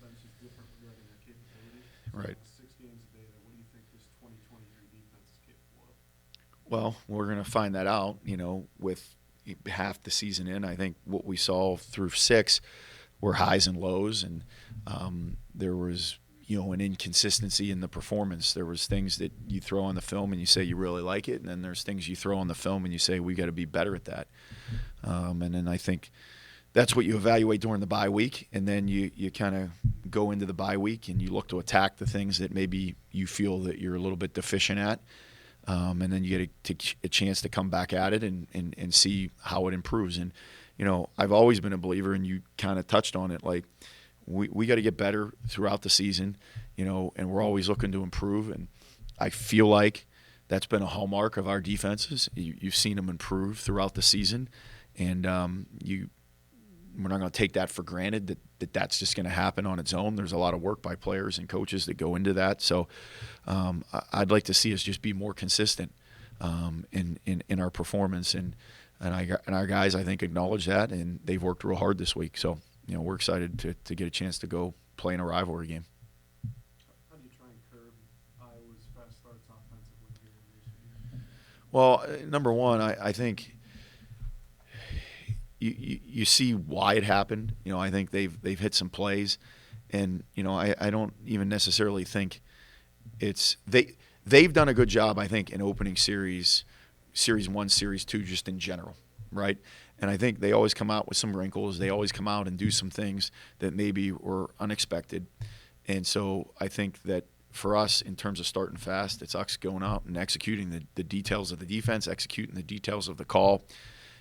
offense is different regarding their capability. Right. 6 games of data. What do you think this 2023 defense is capable of? Well, we're going to find that out, with half the season in. I think what we saw through six were highs and lows, and there was, an inconsistency in the performance. There was things that you throw on the film and you say you really like it, and then there's things you throw on the film and you say we got to be better at that. And then I think that's what you evaluate during the bye week, and then you kind of go into the bye week and you look to attack the things that maybe you feel that you're a little bit deficient at, and then you get a chance to come back at it and see how it improves. And I've always been a believer, and you kind of touched on it, like we got to get better throughout the season, and we're always looking to improve. And I feel like that's been a hallmark of our defenses. You've seen them improve throughout the season, and we're not going to take that for granted that's just going to happen on its own. There's a lot of work by players and coaches that go into that. So I'd like to see us just be more consistent in our performance, and our guys, I think, acknowledge that, and they've worked real hard this week. So we're excited to get a chance to go play in a rivalry game. How do you try and curb Iowa's fast starts offensively here in recent years? Well, number one, I think you see why it happened. I think they've hit some plays, and I don't even necessarily think they've done a good job, I think, in opening series 1, series 2, just in general, right? And I think they always come out with some wrinkles. They always come out and do some things that maybe were unexpected. And so I think that for us, in terms of starting fast, it's us going out and executing the details of the defense, executing the details of the call,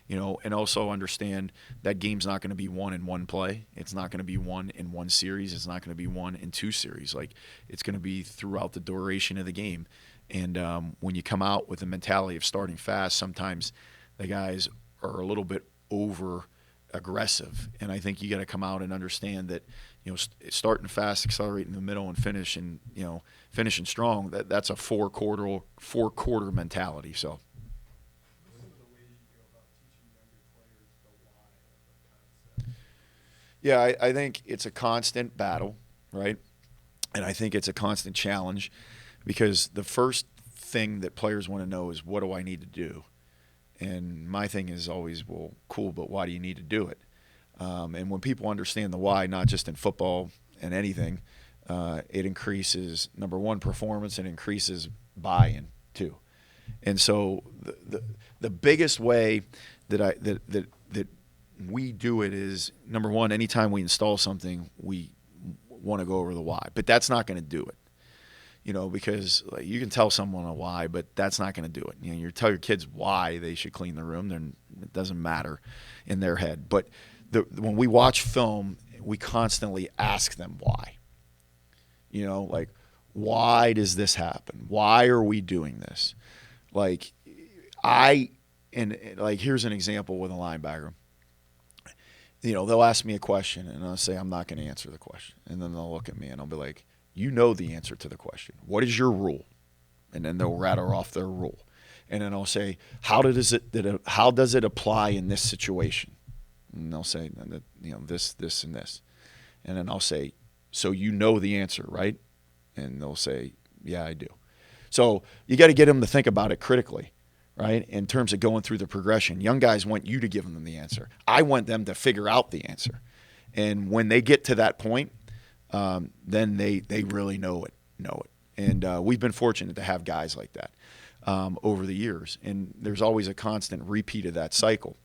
and also understand that game's not going to be won in one play. It's not going to be won in one series. It's not going to be won in two series. Like, it's going to be throughout the duration of the game. And when you come out with the mentality of starting fast, sometimes the guys are a little bit over aggressive. And I think you got to come out and understand that, starting fast, accelerating in the middle, and finishing strong. That's a four quarter mentality. So. What is the way you go about teaching younger players the why of a concept? Yeah, I think it's a constant battle, right? And I think it's a constant challenge, because the first thing that players want to know is, what do I need to do? And my thing is always, well, cool, but why do you need to do it? And when people understand the why, not just in football and anything, it increases, number one, performance, and increases buy-in too. And so the biggest way that we do it is, number one, anytime we install something, we want to go over the why. But that's not going to do it. Because you can tell someone a why, but that's not going to do it. You tell your kids why they should clean the room, then it doesn't matter in their head. But when we watch film, we constantly ask them why. Like, why does this happen? Why are we doing this? Like, here's an example with a linebacker. They'll ask me a question, and I'll say, I'm not going to answer the question. And then they'll look at me, and I'll be like, you know the answer to the question. What is your rule? And then they'll rattle off their rule. And then I'll say, how does it apply in this situation? And they'll say, this, this, and this. And then I'll say, so you know the answer, right? And they'll say, yeah, I do. So you got to get them to think about it critically, right? In terms of going through the progression. Young guys want you to give them the answer. I want them to figure out the answer. And when they get to that point, then they really know it. And we've been fortunate to have guys like that over the years. And there's always a constant repeat of that cycle.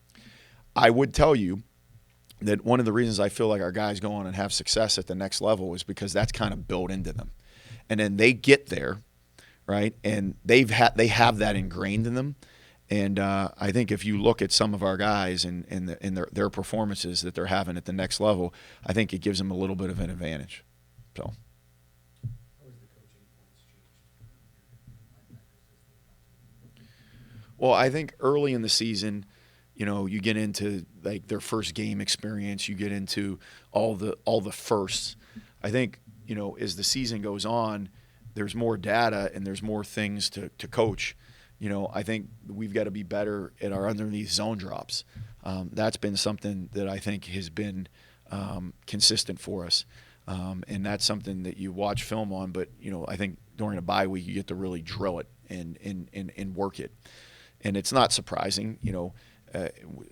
I would tell you that one of the reasons I feel like our guys go on and have success at the next level is because that's kind of built into them. And then they get there, right? And they have that ingrained in them. And I think if you look at some of our guys and their performances that they're having at the next level, I think it gives them a little bit of an advantage. So. How has the coaching points changed for your linebackers as they've Well, I think early in the season, you get into like their first game experience. You get into all the firsts. I think as the season goes on, there's more data and there's more things to coach. I think we've got to be better at our underneath zone drops. That's been something that I think has been consistent for us. And that's something that you watch film on. But I think during a bye week you get to really drill it and work it. And it's not surprising,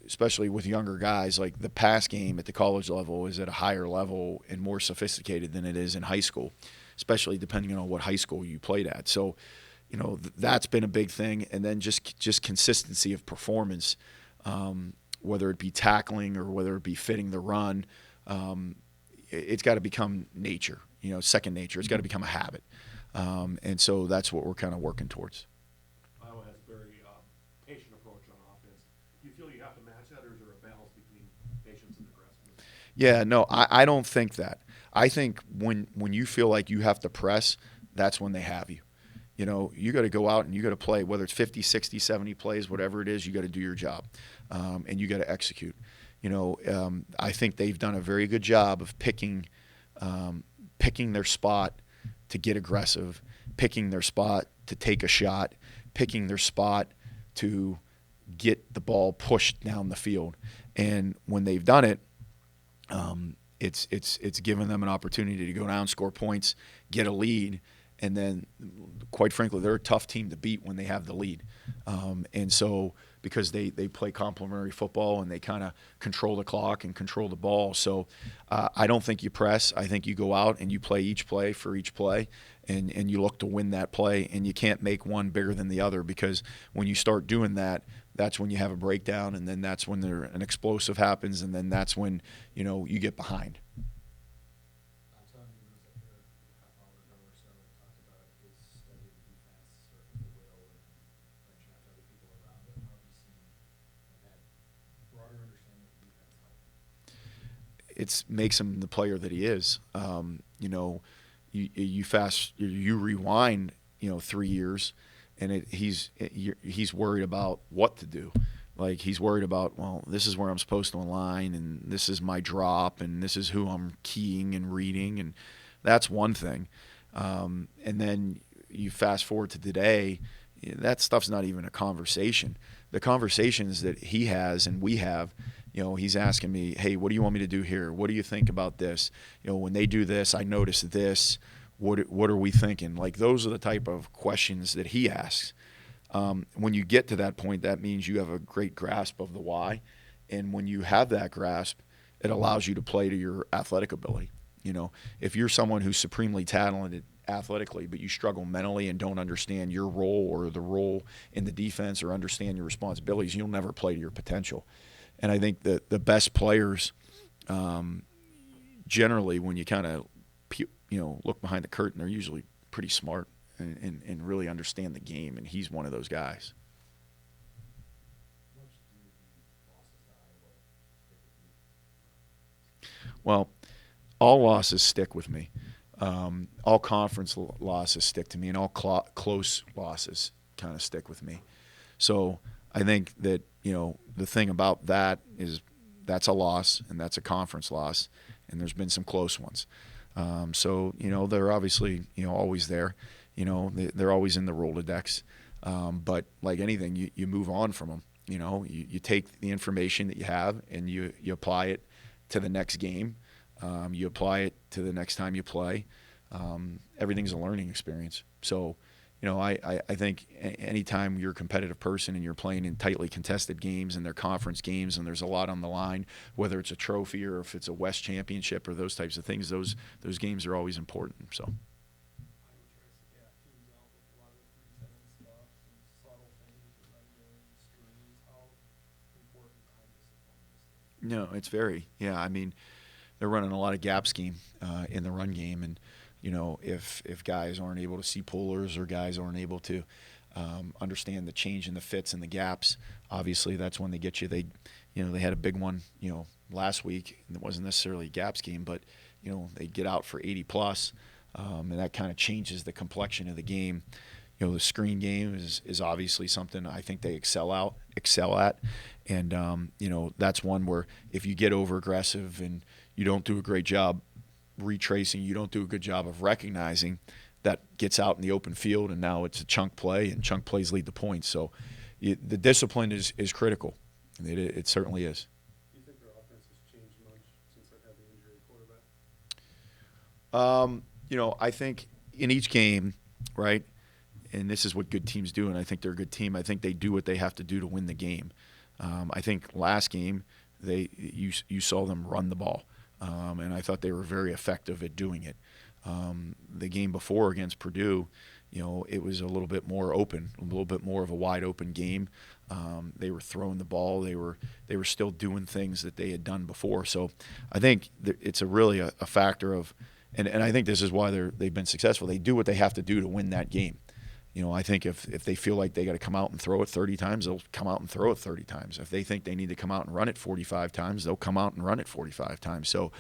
especially with younger guys. Like the pass game at the college level is at a higher level and more sophisticated than it is in high school, especially depending on what high school you played at. So, that's been a big thing. And then just consistency of performance, whether it be tackling or whether it be fitting the run. It's got to become nature, second nature. It's got to become a habit. And so that's what we're kind of working towards. Iowa has a very patient approach on offense. Do you feel you have to match that, or is there a balance between patience and aggressiveness? Yeah, no, I don't think that. I think when you feel like you have to press, that's when they have you. You got to go out and you got to play, whether it's 50, 60, 70 plays, whatever it is, you got to do your job, and you got to execute. I think they've done a very good job of picking their spot to get aggressive, picking their spot to take a shot, picking their spot to get the ball pushed down the field. And when they've done it, it's given them an opportunity to go down, score points, get a lead, and then, quite frankly, they're a tough team to beat when they have the lead. And so because they play complementary football and they kind of control the clock and control the ball. So I don't think you press. I think you go out and you play each play for each play, and you look to win that play, and you can't make one bigger than the other, because when you start doing that, that's when you have a breakdown, and then that's when an explosive happens, and then that's when you get behind. Tony was up here a half hour ago or so and talked about his study of the defense, starting with the will and then branching out to other people around it. How have you seen that broader understanding of the defense help? It makes him the player that he is. You rewind 3 years, and he's worried about what to do. Like, he's worried about, well, this is where I'm supposed to align, and this is my drop, and this is who I'm keying and reading, and that's one thing. And then you fast forward to today, that stuff's not even a conversation. The conversations that he has and we have, he's asking me, hey, what do you want me to do here? What do you think about this? When they do this, I notice this. What are we thinking? Like, those are the type of questions that he asks. When you get to that point, that means you have a great grasp of the why. And when you have that grasp, it allows you to play to your athletic ability. If you're someone who's supremely talented athletically, but you struggle mentally and don't understand your role or the role in the defense or understand your responsibilities, you'll never play to your potential. And I think that the best players, generally, when you kind of look behind the curtain, they're usually pretty smart and really understand the game, and he's one of those guys. How much do the losses to Iowa stick with you? Well, all losses stick with me. All conference losses stick to me, and all close losses kind of stick with me. So I think that, the thing about that is that's a loss, and that's a conference loss, and there's been some close ones. So they're obviously, always there. They're always in the Rolodex. But like anything, you move on from them. You take the information that you have and you apply it to the next game. You apply it to the next time you play. Everything's a learning experience. So, I think anytime you're a competitive person and you're playing in tightly contested games and they're conference games and there's a lot on the line, whether it's a trophy or if it's a West championship or those types of things, those games are always important. So. Iowa tries to gap teams out with a lot of the 3-10 stuff, some subtle things, the run game, screens. How important time discipline is there? No, it's very. Yeah, I mean, they're running a lot of gap scheme in the run game, and if guys aren't able to see pullers or guys aren't able to understand the change in the fits and the gaps, obviously that's when they get you. They had a big one last week, and it wasn't necessarily a gap scheme, but they get out for 80 plus, and that kind of changes the complexion of the game. The screen game is obviously something I think they excel at, and that's one where if you get over aggressive and you don't do a great job retracing, you don't do a good job of recognizing, that gets out in the open field, and now it's a chunk play, and chunk plays lead to points. So the discipline is critical. It certainly is. Do you think their offense has changed much since they've had the injury quarterback? I think in each game, right, and this is what good teams do, and I think they're a good team. I think they do what they have to do to win the game. I think last game you saw them run the ball, and I thought they were very effective at doing it. The game before against Purdue, it was a little bit more open, a little bit more of a wide open game. They were throwing the ball. They were still doing things that they had done before. So I think it's really a factor of, and I think this is why they've been successful. They do what they have to do to win that game. I think if they feel like they got to come out and throw it 30 times, they'll come out and throw it 30 times. If they think they need to come out and run it 45 times, they'll come out and run it 45 times. So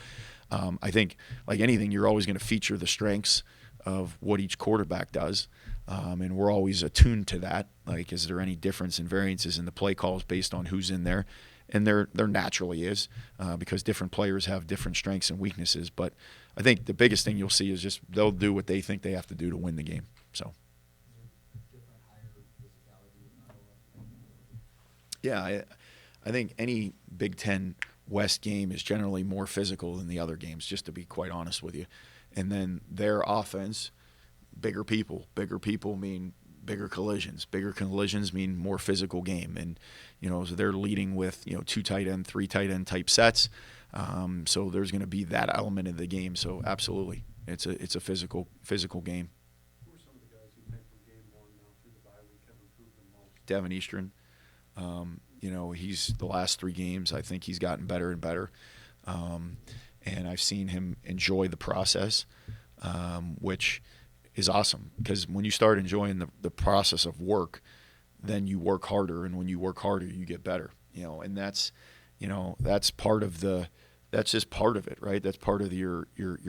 I think, like anything, you're always going to feature the strengths of what each quarterback does, and we're always attuned to that. Like, is there any difference in variances in the play calls based on who's in there? And there naturally is, because different players have different strengths and weaknesses. But I think the biggest thing you'll see is just they'll do what they think they have to do to win the game. So. Yeah, I think any Big Ten West game is generally more physical than the other games, just to be quite honest with you. And then their offense, bigger people. Bigger people mean bigger collisions. Bigger collisions mean more physical game. And, so they're leading with, 2 tight end, 3 tight end type sets. So there's going to be that element of the game. So absolutely, it's a physical game. Who are some of the guys you think from game one now through the bye week have improved the most? Devin Eastern. He's the last 3 games, I think he's gotten better and better. And I've seen him enjoy the process, which is awesome, because when you start enjoying the process of work, then you work harder, and when you work harder, you get better. And that's part of that's just part of it, right? That's part of your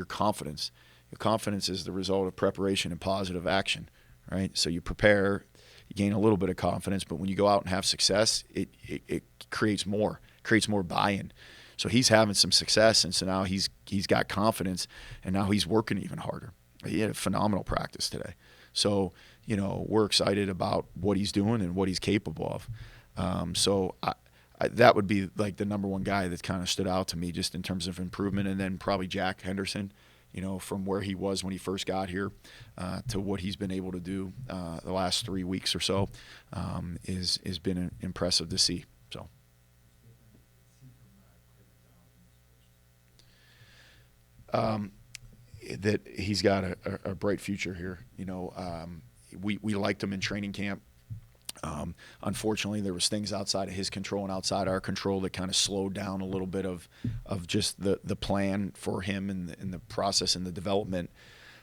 confidence. Your confidence is the result of preparation and positive action, right? So you prepare, you gain a little bit of confidence, but when you go out and have success, it creates more buy-in. So he's having some success, and so now he's got confidence, and now he's working even harder. He had a phenomenal practice today. So, we're excited about what he's doing and what he's capable of. So that would be like the number one guy that kind of stood out to me just in terms of improvement, and then probably Jack Henderson. From where he was when he first got here to what he's been able to do the last 3 weeks or so is been impressive to see. So. That he's got a bright future here. We liked him in training camp. Unfortunately, there was things outside of his control and outside our control that kind of slowed down a little bit of just the plan for him and the process and the development.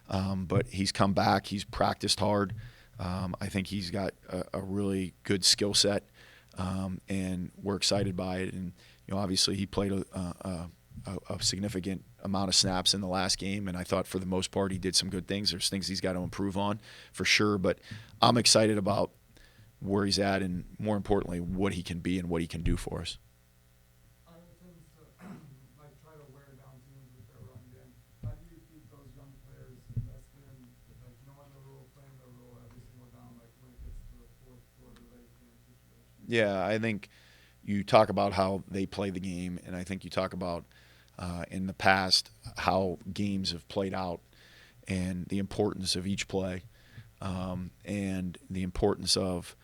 But he's come back. He's practiced hard. I think he's got a really good skill set, and we're excited by it. And obviously he played a significant amount of snaps in the last game, and I thought for the most part he did some good things. There's things he's got to improve on for sure, but I'm excited about where he's at, and more importantly, what he can be and what he can do for us. Iowa tends to try to wear down teams with their run game. How do you keep those young players invested in, knowing the rule, playing the rule every single down, when it gets to the fourth quarter late game situation? Yeah, I think you talk about how they play the game, and I think you talk about in the past how games have played out and the importance of each play, and the importance of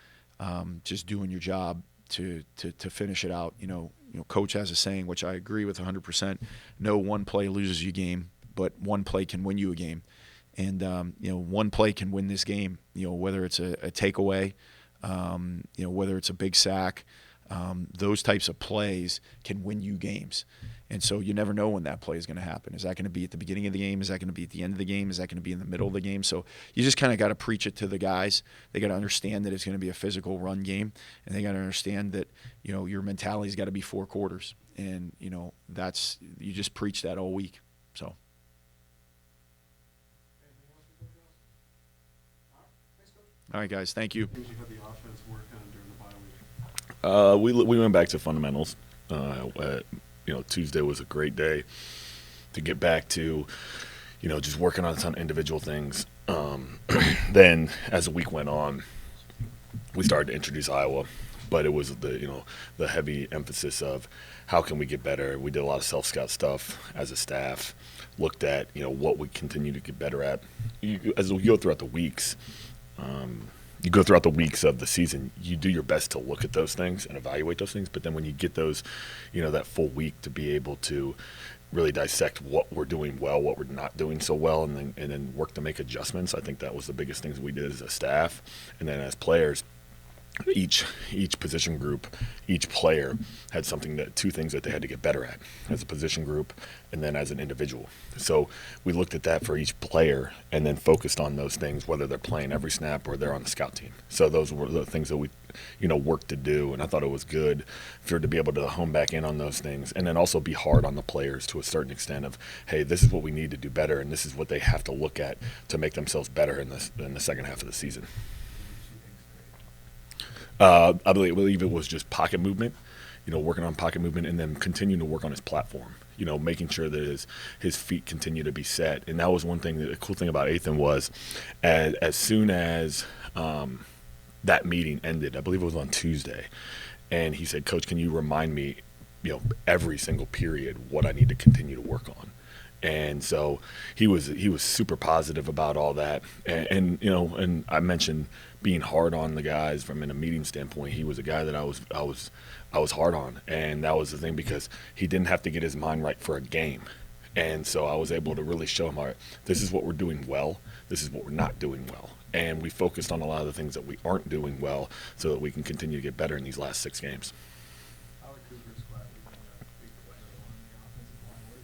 just doing your job to finish it out. Coach has a saying, which I agree with 100%. No one play loses you a game, but one play can win you a game. And one play can win this game. Whether it's a takeaway, whether it's a big sack, those types of plays can win you games. And so you never know when that play is going to happen. Is that going to be at the beginning of the game? Is that going to be at the end of the game? Is that going to be in the middle of the game? So you just kind of got to preach it to the guys. They got to understand that it's going to be a physical run game, and they got to understand that your mentality's got to be 4 quarters, and that's you just preach that all week. So. Anything else you think, Ross? All right. Thanks, Coach. All right, guys. Thank you. Things you had the offense work on during the bye week? We went back to fundamentals. Tuesday was a great day to get back to, just working on some individual things. Then as the week went on, we started to introduce Iowa but it was the heavy emphasis of how can we get better. We did a lot of self-scout stuff as a staff, looked at what we continue to get better at. As we go throughout the weeks, of the season, you do your best to look at those things and evaluate those things. But then when you get those, that full week to be able to really dissect what we're doing well, what we're not doing so well, and then work to make adjustments. I think that was the biggest things we did as a staff, and then as players. Each position group, each player had two things that they had to get better at as a position group and then as an individual. So we looked at that for each player and then focused on those things, whether they're playing every snap or they're on the scout team. So those were the things that we, worked to do, and I thought it was good to be able to hone back in on those things and then also be hard on the players to a certain extent of, hey, this is what we need to do better and this is what they have to look at to make themselves better in the second half of the season. I believe it was just pocket movement, working on pocket movement and then continuing to work on his platform, making sure that his feet continue to be set. And that was one thing, the cool thing about Ethan was as soon as that meeting ended, I believe it was on Tuesday, and he said, Coach, can you remind me, every single period what I need to continue to work on? And so he was super positive about all that. And I mentioned being hard on the guys from a meeting standpoint. He was a guy that I was hard on, and that was the thing because he didn't have to get his mind right for a game. And so I was able to really show him, all right, this is what we're doing well, this is what we're not doing well. And we focused on a lot of the things that we aren't doing well so that we can continue to get better in these last 6 games. Alec Cooper's glad to be a big player on the offensive line. Where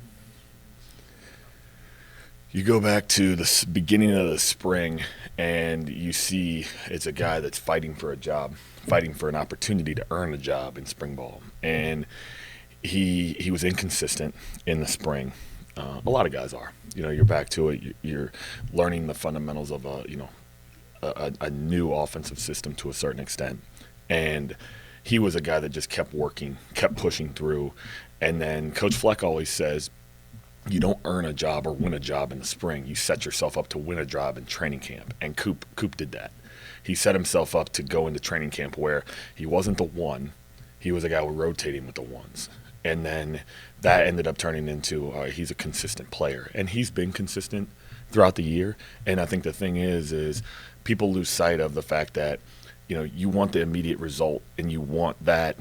do you You go back to the beginning of the spring, and you see it's a guy that's fighting for a job, fighting for an opportunity to earn a job in spring ball. And he was inconsistent in the spring. A lot of guys are. You're back to it. You're learning the fundamentals of a new offensive system to a certain extent. And he was a guy that just kept working, kept pushing through. And then Coach Fleck always says, you don't earn a job or win a job in the spring. You set yourself up to win a job in training camp. And Coop did that. He set himself up to go into training camp where he wasn't the one. He was a guy who rotating with the ones. And then that ended up turning into he's a consistent player. And he's been consistent throughout the year. And I think the thing is people lose sight of the fact that you want the immediate result and you want that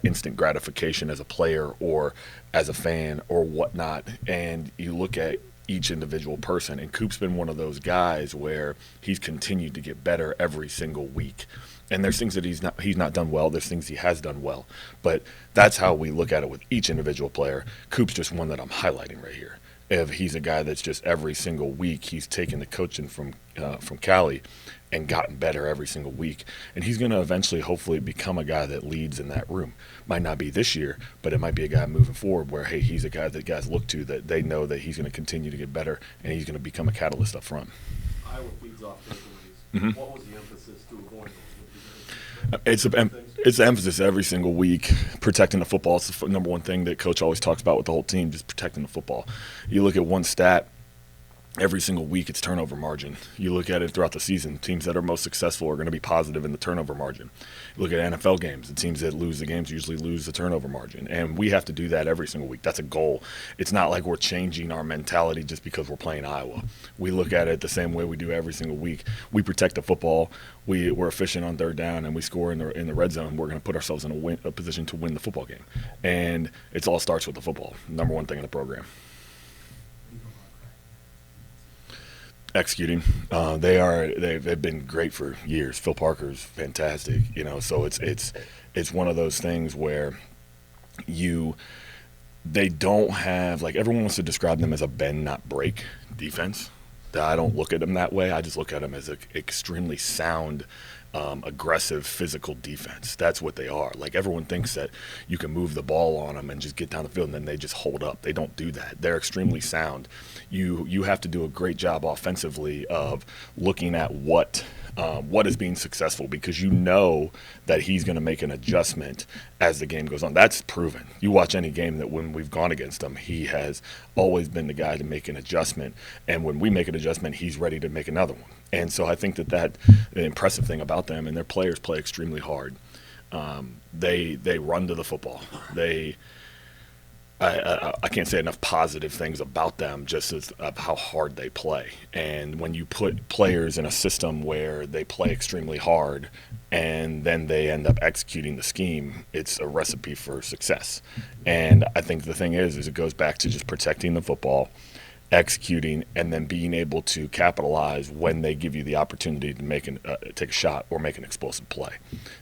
instant gratification as a player or as a fan or whatnot. And you look at each individual person, and Coop's been one of those guys where he's continued to get better every single week. And there's things that he's not done well. There's things he has done well. But that's how we look at it with each individual player. Coop's just one that I'm highlighting right here. If he's a guy that's just every single week he's taken the coaching from Cali and gotten better every single week. And he's going to eventually, hopefully, become a guy that leads in that room. Might not be this year, but it might be a guy moving forward where, hey, he's a guy that guys look to that they know that he's going to continue to get better and he's going to become a catalyst up front. Iowa feeds off takeaways. Mhm. What was the emphasis to avoid those? It's the emphasis every single week, protecting the football. It's the number one thing that Coach always talks about with the whole team, just protecting the football. You look at one stat, every single week it's turnover margin. You look at it throughout the season, teams that are most successful are going to be positive in the turnover margin. You look at NFL games, the teams that lose the games usually lose the turnover margin. And we have to do that every single week. That's a goal. It's not like we're changing our mentality just because we're playing Iowa. We look at it the same way we do every single week. We protect the football. We're efficient on third down, and we score in the red zone. We're going to put ourselves in a position to win the football game. And it all starts with the football, number one thing in the program. Executing. They've been great for years. Phil Parker's fantastic, so it's one of those things where they don't have, like, everyone wants to describe them as a bend not break defense. I don't look at them that way. I just look at them as an extremely sound, aggressive, physical defense. That's what they are. Like, everyone thinks that you can move the ball on them and just get down the field and then they just hold up. They don't do that. They're extremely sound. You have to do a great job offensively of looking at what is being successful, because you know that he's going to make an adjustment as the game goes on. That's proven. You watch any game that when we've gone against him, he has always been the guy to make an adjustment. And when we make an adjustment, he's ready to make another one. And so I think that the impressive thing about them, and their players play extremely hard. They run to the football. I can't say enough positive things about them, just as of how hard they play. And when you put players in a system where they play extremely hard and then they end up executing the scheme, it's a recipe for success. And I think the thing is it goes back to just protecting the football, executing, and then being able to capitalize when they give you the opportunity to take a shot or make an explosive play.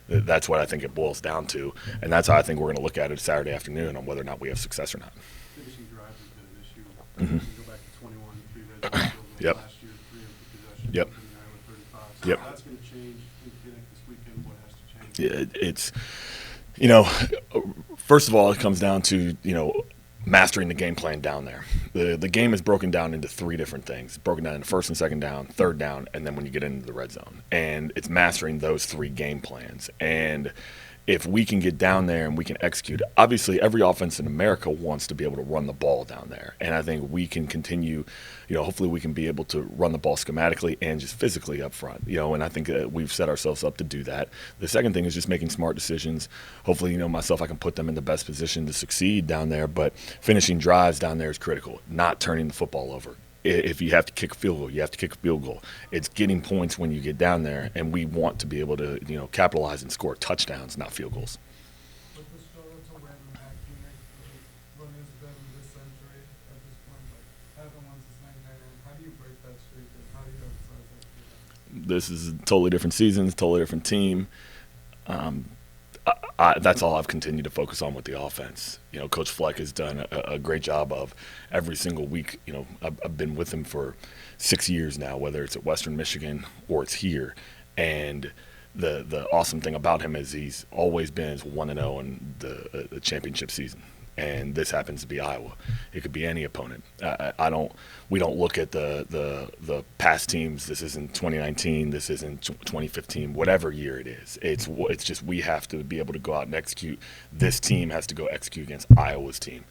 That's what I think it boils down to, and that's how I think we're going to look at it Saturday afternoon on whether or not we have success or not. Finishing drives has been an issue. Mhm. You go back to 21, 3 red zone field goals Yep. last year, 3 empty possessions. Yep. including Iowa 35. So Yep. that's going to change in Kinnick this weekend. What has to change? It's, first of all, it comes down to, mastering the game plan down there. The game is broken down into 3 different things. It's broken down into first and second down, third down, and then when you get into the red zone. And it's mastering those 3 game plans. And if we can get down there and we can execute, obviously every offense in America wants to be able to run the ball down there. And I think we can continue, hopefully we can be able to run the ball schematically and just physically up front, and I think that we've set ourselves up to do that. The second thing is just making smart decisions. Hopefully, myself, I can put them in the best position to succeed down there, but finishing drives down there is critical, not turning the football over. If you have to kick a field goal, you have to kick a field goal. It's getting points when you get down there, and we want to be able to, capitalize and score touchdowns, not field goals. With the struggle to win at Kinnick, the run has been this century at this point, haven't won since 1999. How do you break that streak, and how do you emphasize that to them? This is a totally different season, totally different team. That's all I've continued to focus on with the offense. Coach Fleck has done a great job of every single week. I've been with him for 6 years now, whether it's at Western Michigan or it's here. And the awesome thing about him is he's always been 1-0 in the championship season. And this happens to be Iowa. It could be any opponent. We don't look at the past teams. This isn't 2019. This isn't 2015. Whatever year it is, it's just we have to be able to go out and execute. This team has to go execute against Iowa's team,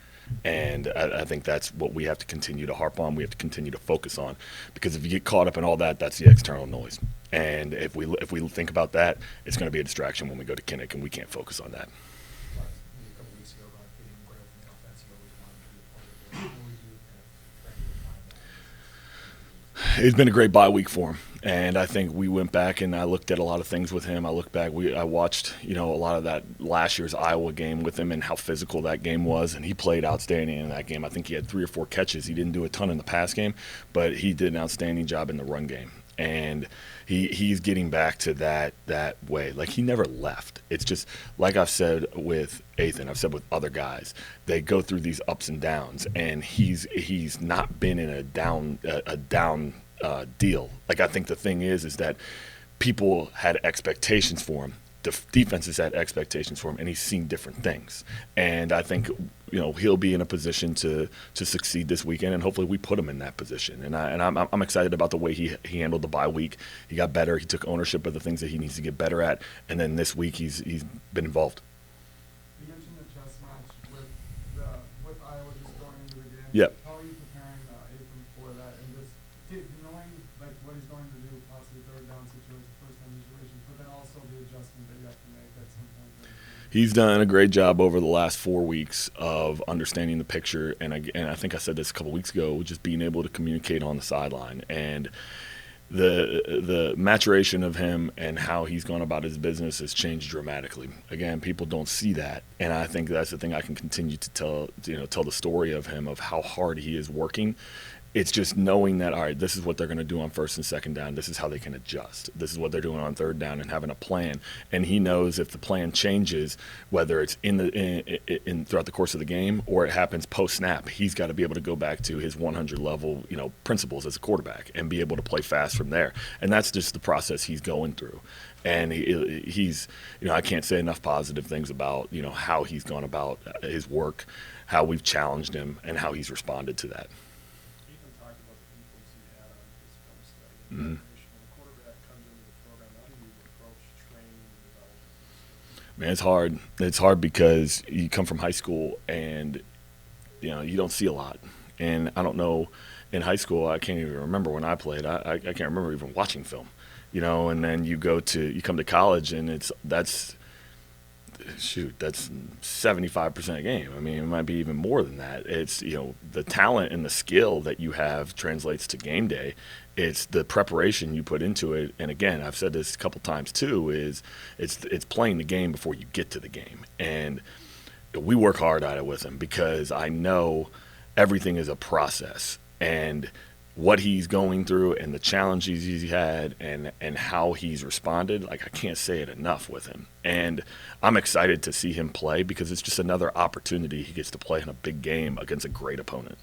and I think that's what we have to continue to harp on. We have to continue to focus on, because if you get caught up in all that, that's the external noise. And if we think about that, it's going to be a distraction when we go to Kinnick, and we can't focus on that. Maybe a couple weeks ago about getting Braille from the offense, you always wanted to be a part of it. How would you kind of rectify that? It's been a great bye week for him, and I think we went back and I looked at a lot of things with him. I looked back, I watched a lot of that last year's Iowa game with him and how physical that game was, and he played outstanding in that game. I think he had 3 or 4 catches. He didn't do a ton in the pass game, but he did an outstanding job in the run game. And he's getting back to that way. Like, he never left. It's just like I've said with Ethan, I've said with other guys, they go through these ups and downs, and he's not been in a down deal. Like, I think the thing is that people had expectations for him. Defenses had expectations for him, and he's seen different things. And I think he'll be in a position to succeed this weekend, and hopefully we put him in that position. And I'm excited about the way he handled the bye week. He got better. He took ownership of the things that he needs to get better at, and then this week he's been involved. You mentioned the chess match with Iowa just going into the game. Yep. How are you preparing Ethan for that, and just knowing what he's going to do, possibly third down situation, first down situation, but then also the adjustment that you have to make at some point during the game? He's done a great job over the last 4 weeks of understanding the picture, and I think I said this a couple weeks ago, just being able to communicate on the sideline, and the maturation of him and how he's gone about his business has changed dramatically. Again, people don't see that, and I think that's the thing I can continue to tell the story of him, of how hard he is working. It's just knowing that, all right, this is what they're going to do on first and second down. This is how they can adjust. This is what they're doing on third down, and having a plan. And he knows if the plan changes, whether it's in throughout the course of the game or it happens post snap, he's got to be able to go back to his 100 level, principles as a quarterback and be able to play fast from there. And that's just the process he's going through. And he's, I can't say enough positive things about, how he's gone about his work, how we've challenged him, and how he's responded to that. Ethan talked about the influence he had on his film study and Mhm. preparation. When a quarterback comes into the program, how do you approach training and development? Man, it's hard. It's hard because you come from high school and you don't see a lot. And I don't know, in high school, I can't even remember when I played. I can't remember even watching film. And then you come to college, and shoot, that's 75% a game. I mean, it might be even more than that. It's, you know, the talent and the skill that you have translates to game day. It's the preparation you put into it. And again, I've said this a couple times too, is it's playing the game before you get to the game. And we work hard at it with him because I know everything is a process. And what he's going through and the challenges he's had and how he's responded, like, I can't say it enough with him. And I'm excited to see him play because it's just another opportunity he gets to play in a big game against a great opponent.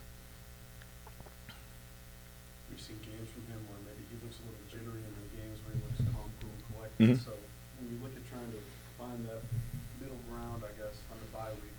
We've seen games from him where maybe he looks a little jittery, and then games where he looks calm, cool, and collected. Mhm. So when you look at trying to find that middle ground, I guess, on the bye week,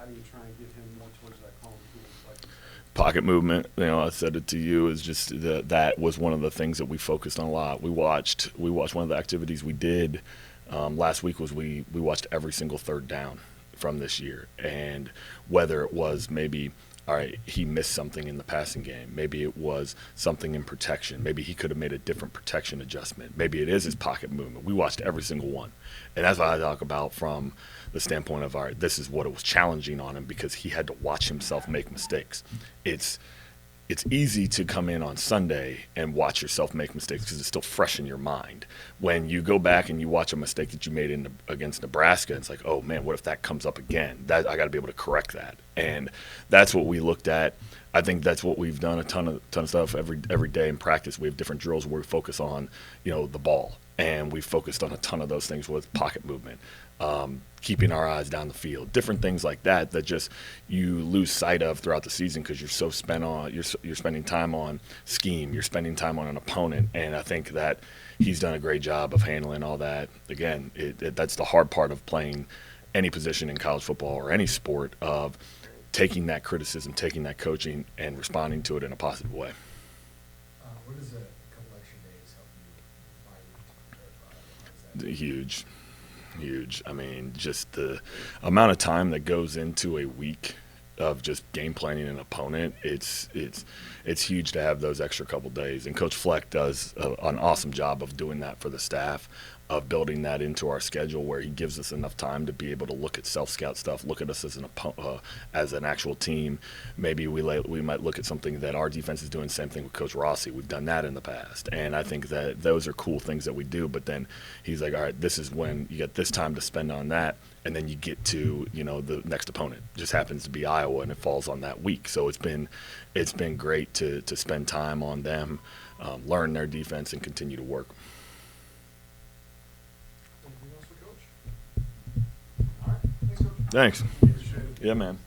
how do you try and get him more towards that calm, cool, and collected? Pocket movement, you know, I said it to you, is just that was one of the things that we focused on a lot. We watched one of the activities we did last week was we watched every single third down from this year, and whether it was maybe, all right, he missed something in the passing game, maybe it was something in protection, maybe he could have made a different protection adjustment, maybe it is his pocket movement. We watched every single one, and that's what I talk about from the standpoint of, all right, this is what it was challenging on him because he had to watch himself make mistakes. It's easy to come in on Sunday and watch yourself make mistakes because it's still fresh in your mind. When you go back and you watch a mistake that you made against Nebraska, it's like, oh man, what if that comes up again? That I got to be able to correct that, and that's what we looked at. I think that's what we've done a ton of stuff every day in practice. We have different drills where we focus on, you know, the ball, and we focused on a ton of those things with pocket movement. Keeping our eyes down the field, different things like that just you lose sight of throughout the season because you're so spent on you're spending time on scheme, you're spending time on an opponent, and I think that he's done a great job of handling all that. Again, that's the hard part of playing any position in college football or any sport, of taking that criticism, taking that coaching, and responding to it in a positive way. What does a couple extra days help you bye week to prepare for Iowa? How does that? Huge. I mean, just the amount of time that goes into a week of just game planning an opponent, it's huge to have those extra couple days. And Coach Fleck does an awesome job of doing that for the staff, of building that into our schedule where he gives us enough time to be able to look at self-scout stuff, look at us as an actual team. Maybe we might look at something that our defense is doing, same thing with Coach Rossi. We've done that in the past. And I think that those are cool things that we do, but then he's like, all right, this is when you get this time to spend on that, and then you get to, you know, the next opponent. It just happens to be Iowa, and it falls on that week. So it's been great to spend time on them, learn their defense, and continue to work. Anything else for Coach? All right, thanks, Coach. Thanks. Appreciate it. Yeah, man.